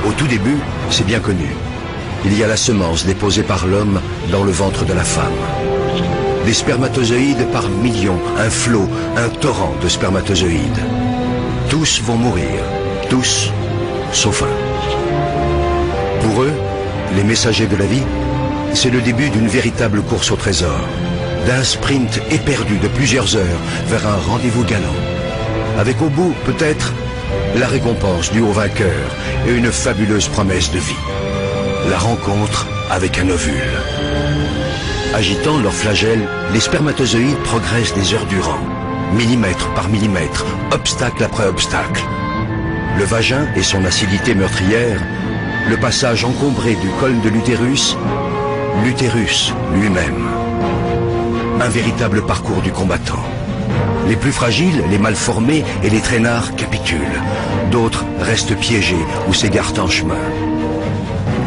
Au tout début, c'est bien connu. Il y a la semence déposée par l'homme dans le ventre de la femme. Des spermatozoïdes par millions, un flot, un torrent de spermatozoïdes. Tous vont mourir, tous, sauf un. Pour eux, les messagers de la vie, c'est le début d'une véritable course au trésor, d'un sprint éperdu de plusieurs heures vers un rendez-vous galant, avec au bout, peut-être, la récompense du haut vainqueur et une fabuleuse promesse de vie. La rencontre avec un ovule. Agitant leurs flagelles, les spermatozoïdes progressent des heures durant, millimètre par millimètre, obstacle après obstacle. Le vagin et son acidité meurtrière, le passage encombré du col de l'utérus, l'utérus lui-même. Un véritable parcours du combattant. Les plus fragiles, les mal formés et les traînards capitulent. D'autres restent piégés ou s'égarent en chemin.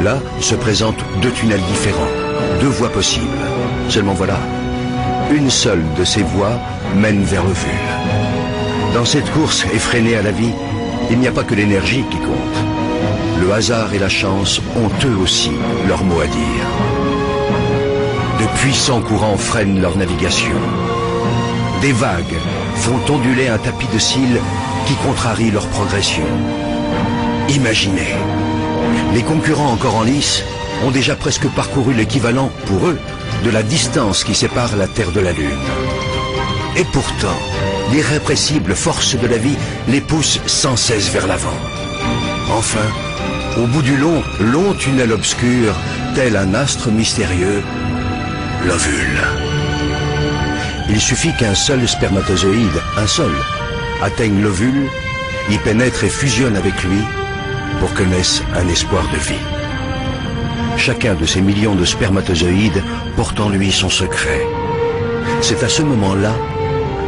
Là se présentent deux tunnels différents, deux voies possibles. Seulement voilà, une seule de ces voies mène vers l'ovule. Dans cette course effrénée à la vie, il n'y a pas que l'énergie qui compte. Le hasard et la chance ont eux aussi leur mot à dire. De puissants courants freinent leur navigation. Des vagues font onduler un tapis de cils qui contrarie leur progression. Imaginez, les concurrents encore en lice ont déjà presque parcouru l'équivalent, pour eux, de la distance qui sépare la Terre de la Lune. Et pourtant, l'irrépressible force de la vie les pousse sans cesse vers l'avant. Enfin, au bout du long tunnel obscur, tel un astre mystérieux, l'ovule. Il suffit qu'un seul spermatozoïde, un seul, atteigne l'ovule, y pénètre et fusionne avec lui pour que naisse un espoir de vie. Chacun de ces millions de spermatozoïdes porte en lui son secret. C'est à ce moment-là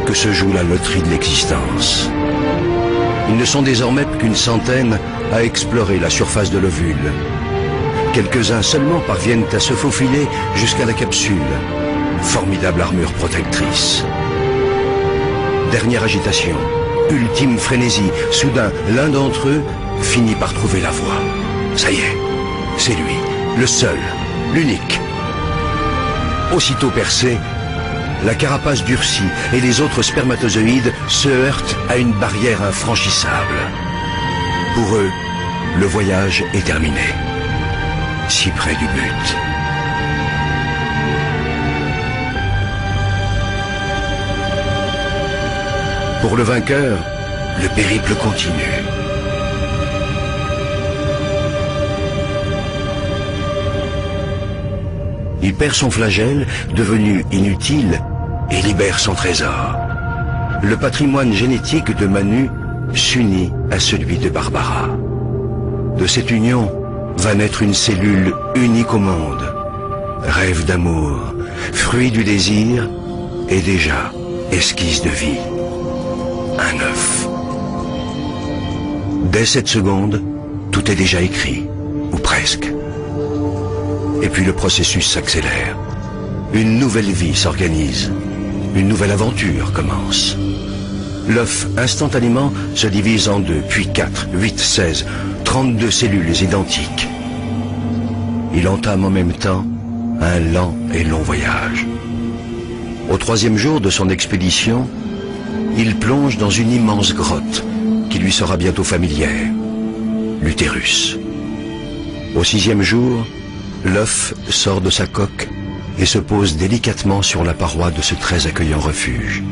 que se joue la loterie de l'existence. Ils ne sont désormais qu'une centaine à explorer la surface de l'ovule. Quelques-uns seulement parviennent à se faufiler jusqu'à la capsule. Formidable armure protectrice. Dernière agitation, ultime frénésie. Soudain, l'un d'entre eux finit par trouver la voie. Ça y est, c'est lui, le seul, l'unique. Aussitôt percé, la carapace durcit et les autres spermatozoïdes se heurtent à une barrière infranchissable. Pour eux, le voyage est terminé. Si près du but. Pour le vainqueur, le périple continue. Il perd son flagelle, devenu inutile, et libère son trésor. Le patrimoine génétique de Manu s'unit à celui de Barbara. De cette union va naître une cellule unique au monde. Rêve d'amour, fruit du désir, et déjà esquisse de vie. Un œuf. Dès cette seconde, tout est déjà écrit, ou presque. Et puis le processus s'accélère. Une nouvelle vie s'organise. Une nouvelle aventure commence. L'œuf, instantanément, se divise en 2, puis 4, 8, 16, 32 cellules identiques. Il entame en même temps un lent et long voyage. Au 3e jour de son expédition, il plonge dans une immense grotte qui lui sera bientôt familière, l'utérus. Au 6e jour, l'œuf sort de sa coque et se pose délicatement sur la paroi de ce très accueillant refuge.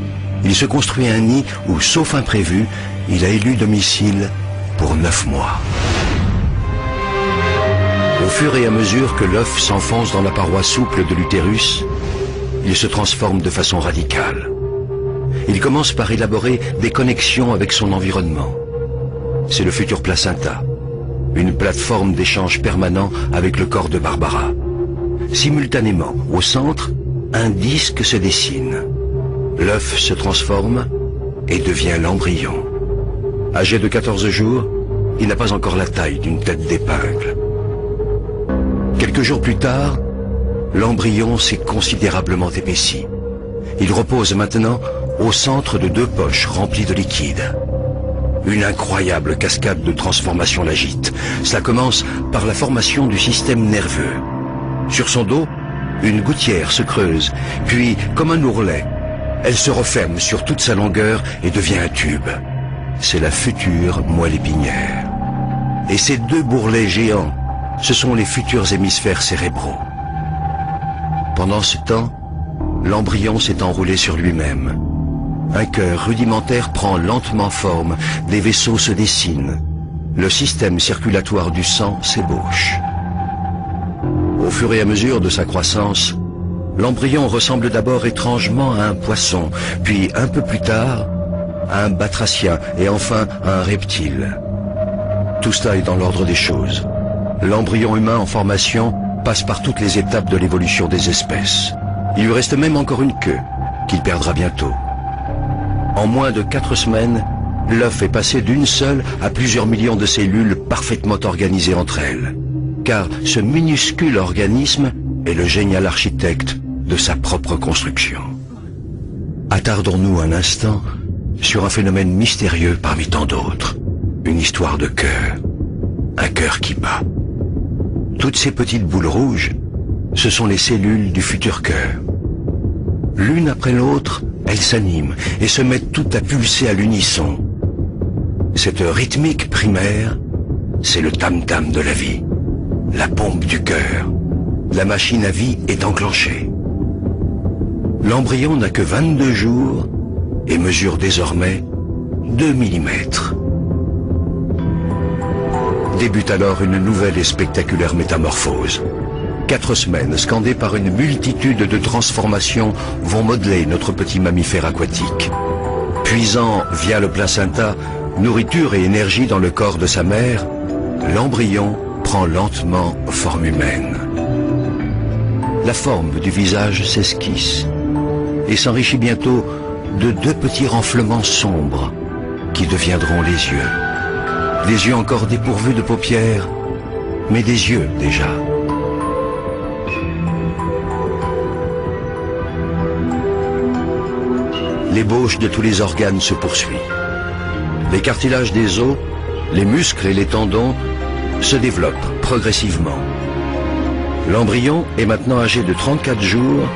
Il se construit un nid où, sauf imprévu, il a élu domicile pour 9 mois. Au fur et à mesure que l'œuf s'enfonce dans la paroi souple de l'utérus, il se transforme de façon radicale. Il commence par élaborer des connexions avec son environnement. C'est le futur placenta, une plateforme d'échange permanent avec le corps de Barbara. Simultanément, au centre, un disque se dessine. L'œuf se transforme et devient l'embryon. Âgé de 14 jours, il n'a pas encore la taille d'une tête d'épingle. Quelques jours plus tard, l'embryon s'est considérablement épaissi. Il repose maintenant au centre de 2 poches remplies de liquide. Une incroyable cascade de transformation l'agite. Cela commence par la formation du système nerveux. Sur son dos, une gouttière se creuse, puis, comme un ourlet, elle se referme sur toute sa longueur et devient un tube. C'est la future moelle épinière. Et ces deux bourrelets géants, ce sont les futurs hémisphères cérébraux. Pendant ce temps, l'embryon s'est enroulé sur lui-même. Un cœur rudimentaire prend lentement forme, des vaisseaux se dessinent. Le système circulatoire du sang s'ébauche. Au fur et à mesure de sa croissance, l'embryon ressemble d'abord étrangement à un poisson, puis un peu plus tard, à un batracien et enfin à un reptile. Tout cela est dans l'ordre des choses. L'embryon humain en formation passe par toutes les étapes de l'évolution des espèces. Il lui reste même encore une queue, qu'il perdra bientôt. En moins de 4 semaines, l'œuf est passé d'une seule à plusieurs millions de cellules parfaitement organisées entre elles. Car ce minuscule organisme est le génial architecte de sa propre construction. Attardons-nous un instant sur un phénomène mystérieux parmi tant d'autres. Une histoire de cœur. Un cœur qui bat. Toutes ces petites boules rouges, ce sont les cellules du futur cœur. L'une après l'autre, elles s'animent et se mettent toutes à pulser à l'unisson. Cette rythmique primaire, c'est le tam-tam de la vie, la pompe du cœur. La machine à vie est enclenchée. L'embryon n'a que 22 jours et mesure désormais 2 mm. Débute alors une nouvelle et spectaculaire métamorphose. 4 semaines scandées par une multitude de transformations vont modeler notre petit mammifère aquatique. Puisant via le placenta nourriture et énergie dans le corps de sa mère, l'embryon prend lentement forme humaine. La forme du visage s'esquisse et s'enrichit bientôt de 2 petits renflements sombres qui deviendront les yeux. Des yeux encore dépourvus de paupières, mais des yeux déjà. L'ébauche de tous les organes se poursuit. Les cartilages des os, les muscles et les tendons se développent progressivement. L'embryon est maintenant âgé de 34 jours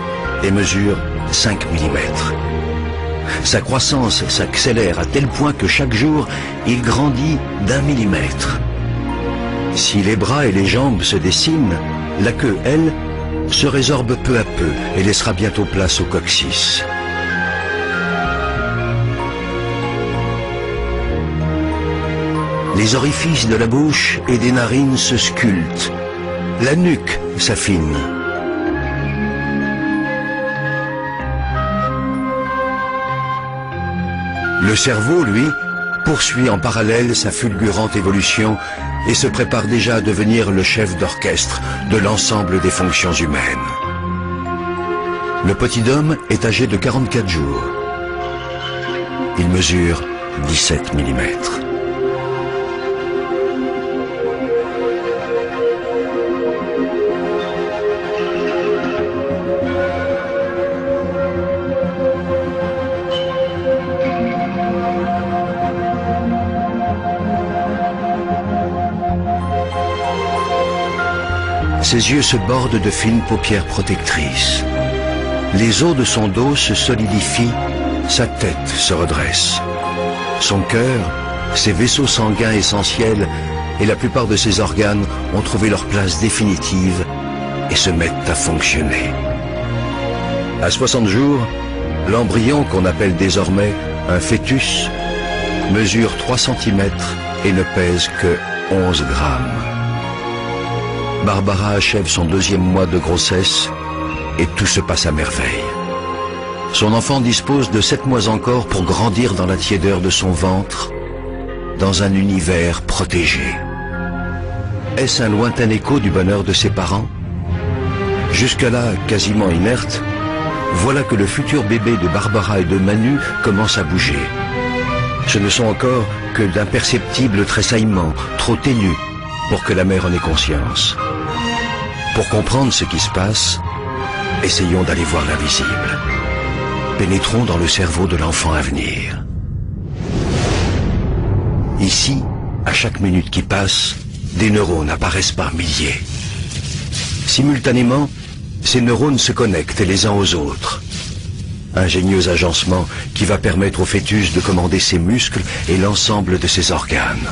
et mesure 5 mm. Sa croissance s'accélère à tel point que chaque jour, il grandit d'1 millimètre. Si les bras et les jambes se dessinent, la queue, elle, se résorbe peu à peu et laissera bientôt place au coccyx. Les orifices de la bouche et des narines se sculptent. La nuque s'affine. Le cerveau, lui, poursuit en parallèle sa fulgurante évolution et se prépare déjà à devenir le chef d'orchestre de l'ensemble des fonctions humaines. Le petit homme est âgé de 44 jours. Il mesure 17 mm. Ses yeux se bordent de fines paupières protectrices. Les os de son dos se solidifient, sa tête se redresse. Son cœur, ses vaisseaux sanguins essentiels et la plupart de ses organes ont trouvé leur place définitive et se mettent à fonctionner. À 60 jours, l'embryon, qu'on appelle désormais un fœtus, mesure 3 cm et ne pèse que 11 grammes. Barbara achève son 2e mois de grossesse et tout se passe à merveille. Son enfant dispose de 7 mois encore pour grandir dans la tiédeur de son ventre, dans un univers protégé. Est-ce un lointain écho du bonheur de ses parents? Jusque-là, quasiment inerte, voilà que le futur bébé de Barbara et de Manu commence à bouger. Ce ne sont encore que d'imperceptibles tressaillements, trop ténus, pour que la mère en ait conscience. Pour comprendre ce qui se passe, essayons d'aller voir l'invisible. Pénétrons dans le cerveau de l'enfant à venir. Ici, à chaque minute qui passe, des neurones apparaissent par milliers. Simultanément, ces neurones se connectent les uns aux autres. Ingénieux agencement qui va permettre au fœtus de commander ses muscles et l'ensemble de ses organes.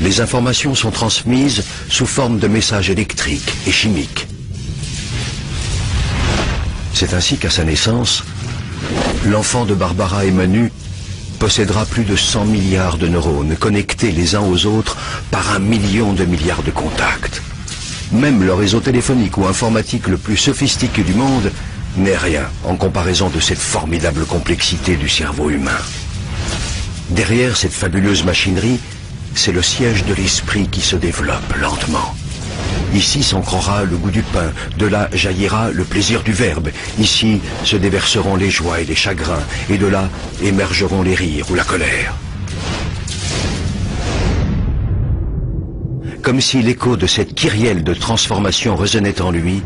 Les informations sont transmises sous forme de messages électriques et chimiques. C'est ainsi qu'à sa naissance, l'enfant de Barbara et Manu possédera plus de 100 milliards de neurones connectés les uns aux autres par 1 million de milliards de contacts. Même le réseau téléphonique ou informatique le plus sophistiqué du monde n'est rien en comparaison de cette formidable complexité du cerveau humain. Derrière cette fabuleuse machinerie, c'est le siège de l'esprit qui se développe lentement. Ici s'ancrera le goût du pain, de là jaillira le plaisir du verbe. Ici se déverseront les joies et les chagrins, et de là émergeront les rires ou la colère. Comme si l'écho de cette kyrielle de transformation résonnait en lui,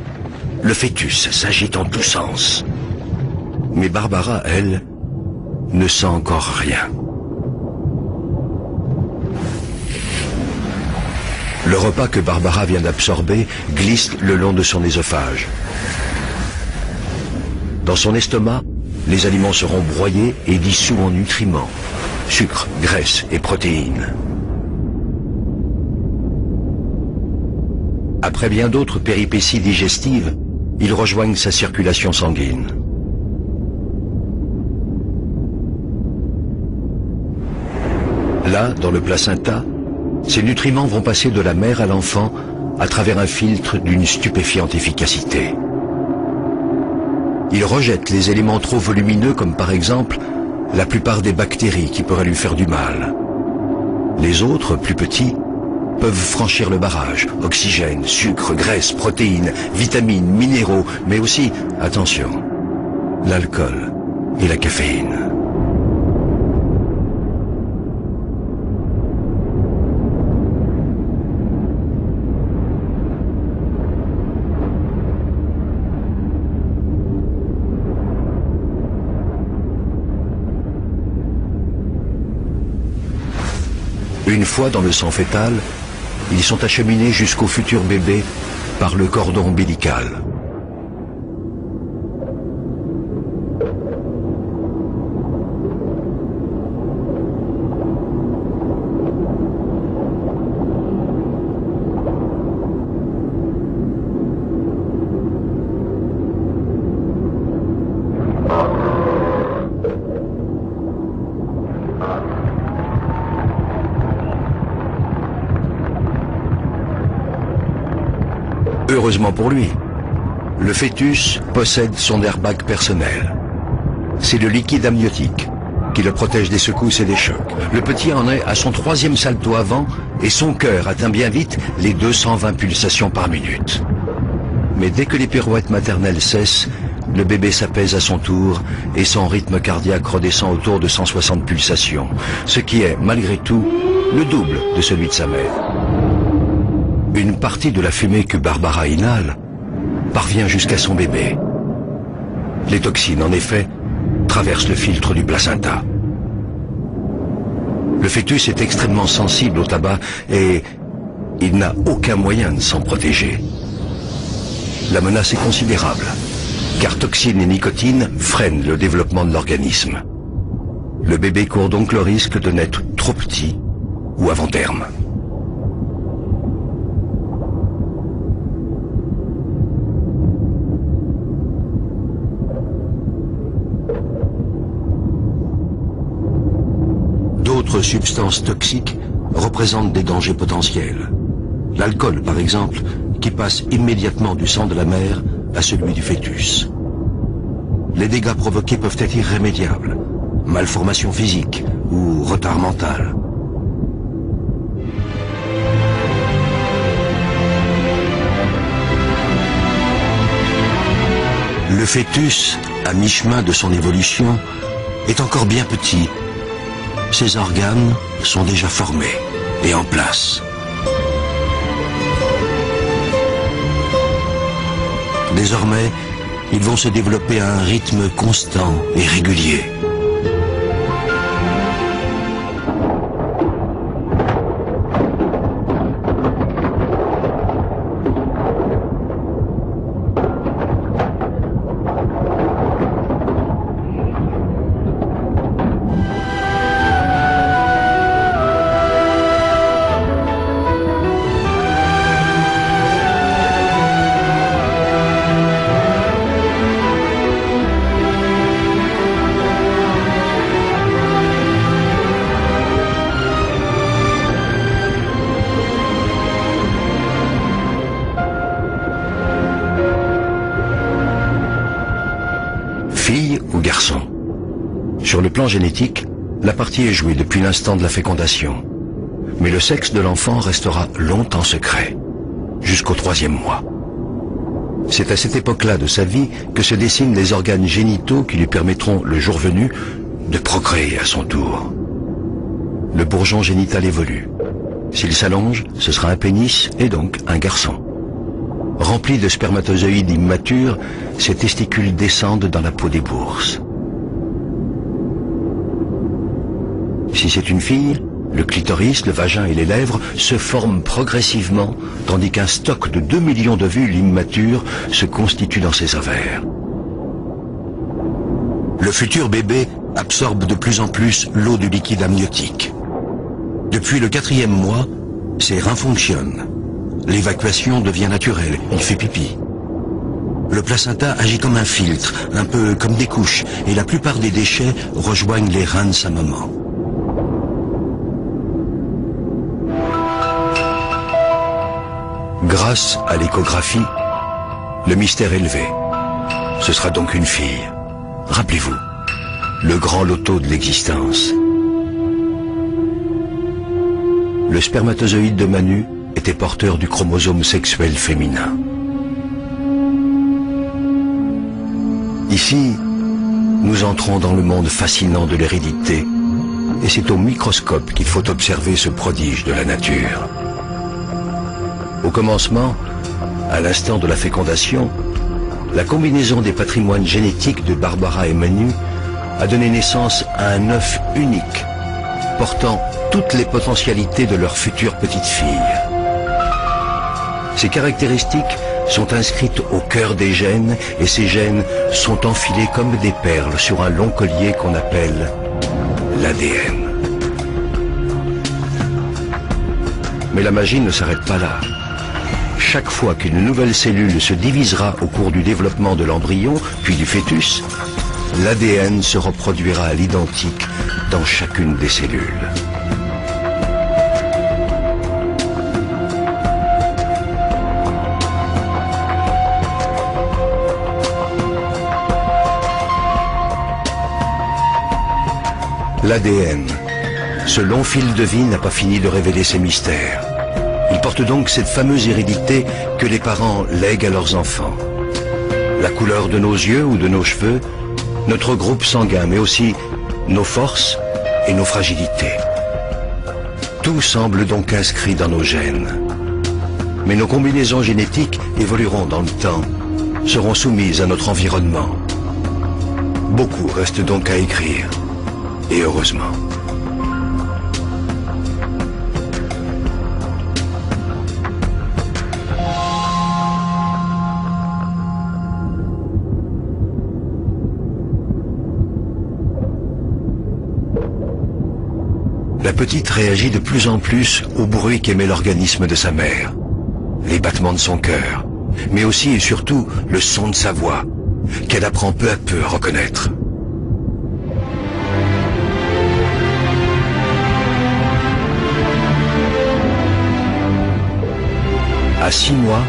le fœtus s'agite en tous sens. Mais Barbara, elle, ne sent encore rien. Le repas que Barbara vient d'absorber glisse le long de son œsophage. Dans son estomac, les aliments seront broyés et dissous en nutriments, sucre, graisse et protéines. Après bien d'autres péripéties digestives, ils rejoignent sa circulation sanguine. Là, dans le placenta, ces nutriments vont passer de la mère à l'enfant à travers un filtre d'une stupéfiante efficacité. Il rejette les éléments trop volumineux comme par exemple la plupart des bactéries qui pourraient lui faire du mal. Les autres, plus petits, peuvent franchir le barrage. Oxygène, sucre, graisse, protéines, vitamines, minéraux, mais aussi, attention, l'alcool et la caféine. Une fois dans le sang fœtal, ils sont acheminés jusqu'au futur bébé par le cordon ombilical. Heureusement pour lui, le fœtus possède son airbag personnel. C'est le liquide amniotique qui le protège des secousses et des chocs. Le petit en est à son 3e salto avant et son cœur atteint bien vite les 220 pulsations par minute. Mais dès que les pirouettes maternelles cessent, le bébé s'apaise à son tour et son rythme cardiaque redescend autour de 160 pulsations, ce qui est, malgré tout, le double de celui de sa mère. Une partie de la fumée que Barbara inhale parvient jusqu'à son bébé. Les toxines, en effet, traversent le filtre du placenta. Le fœtus est extrêmement sensible au tabac et il n'a aucun moyen de s'en protéger. La menace est considérable, car toxines et nicotine freinent le développement de l'organisme. Le bébé court donc le risque de naître trop petit ou avant terme. D'autres substances toxiques représentent des dangers potentiels. L'alcool, par exemple, qui passe immédiatement du sang de la mère à celui du fœtus. Les dégâts provoqués peuvent être irrémédiables, malformation physique ou retard mental. Le fœtus, à mi-chemin de son évolution, est encore bien petit. Ses organes sont déjà formés et en place. Désormais, ils vont se développer à un rythme constant et régulier. plan génétique, la partie est jouée depuis l'instant de la fécondation. Mais le sexe de l'enfant restera longtemps secret, jusqu'au 3e mois. C'est à cette époque-là de sa vie que se dessinent les organes génitaux qui lui permettront, le jour venu, de procréer à son tour. Le bourgeon génital évolue. S'il s'allonge, ce sera un pénis et donc un garçon. Remplis de spermatozoïdes immatures, ces testicules descendent dans la peau des bourses. Si c'est une fille, le clitoris, le vagin et les lèvres se forment progressivement, tandis qu'un stock de 2 millions d'ovules immatures se constitue dans ses ovaires. Le futur bébé absorbe de plus en plus l'eau du liquide amniotique. Depuis le 4e mois, ses reins fonctionnent. L'évacuation devient naturelle, il fait pipi. Le placenta agit comme un filtre, un peu comme des couches, et la plupart des déchets rejoignent les reins de sa maman. Grâce à l'échographie, le mystère est levé. Ce sera donc une fille. Rappelez-vous, le grand loto de l'existence. Le spermatozoïde de Manu était porteur du chromosome sexuel féminin. Ici, nous entrons dans le monde fascinant de l'hérédité, et c'est au microscope qu'il faut observer ce prodige de la nature. Au commencement, à l'instant de la fécondation, la combinaison des patrimoines génétiques de Barbara et Manu a donné naissance à un œuf unique, portant toutes les potentialités de leur future petite fille. Ces caractéristiques sont inscrites au cœur des gènes et ces gènes sont enfilés comme des perles sur un long collier qu'on appelle l'ADN. Mais la magie ne s'arrête pas là. Chaque fois qu'une nouvelle cellule se divisera au cours du développement de l'embryon, puis du fœtus, l'ADN se reproduira à l'identique dans chacune des cellules. L'ADN, ce long fil de vie n'a pas fini de révéler ses mystères. Il porte donc cette fameuse hérédité que les parents lèguent à leurs enfants. La couleur de nos yeux ou de nos cheveux, notre groupe sanguin, mais aussi nos forces et nos fragilités. Tout semble donc inscrit dans nos gènes. Mais nos combinaisons génétiques évolueront dans le temps, seront soumises à notre environnement. Beaucoup reste donc à écrire, et heureusement. La petite réagit de plus en plus au bruit qu'émet l'organisme de sa mère, les battements de son cœur, mais aussi et surtout le son de sa voix, qu'elle apprend peu à peu à reconnaître. À 6 mois,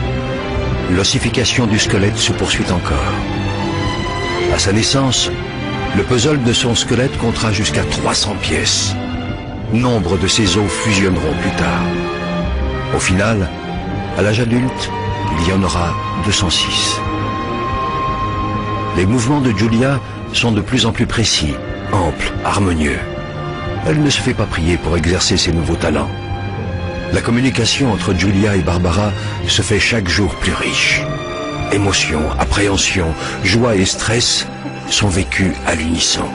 l'ossification du squelette se poursuit encore. À sa naissance, le puzzle de son squelette comptera jusqu'à 300 pièces. Nombre de ces os fusionneront plus tard. Au final, à l'âge adulte, il y en aura 206. Les mouvements de Julia sont de plus en plus précis, amples, harmonieux. Elle ne se fait pas prier pour exercer ses nouveaux talents. La communication entre Julia et Barbara se fait chaque jour plus riche. Émotion, appréhension, joie et stress sont vécus à l'unisson.